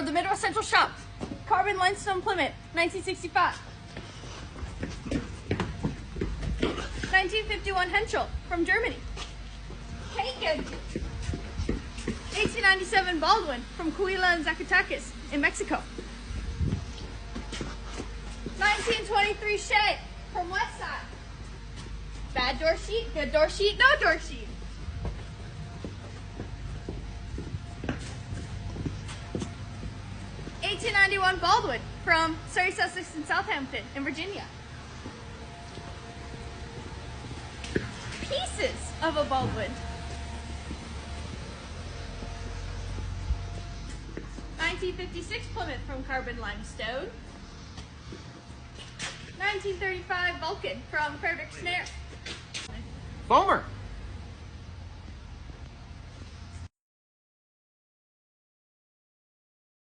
of the Midwest Central Shop. Carbon limestone Plymouth, 1965. 1951 Henschel from Germany. Taken. 1897 Baldwin from Coahuila and Zacatecas in Mexico. 1923 Shea from Westside. Bad door sheet, good door sheet, no door sheet. 1891 Baldwin from Surrey, Sussex, and Southampton in Virginia. Pieces of a Baldwin. 1956 Plymouth from Carbon Limestone. 1935 Vulcan from Frederick Snare. Foamer.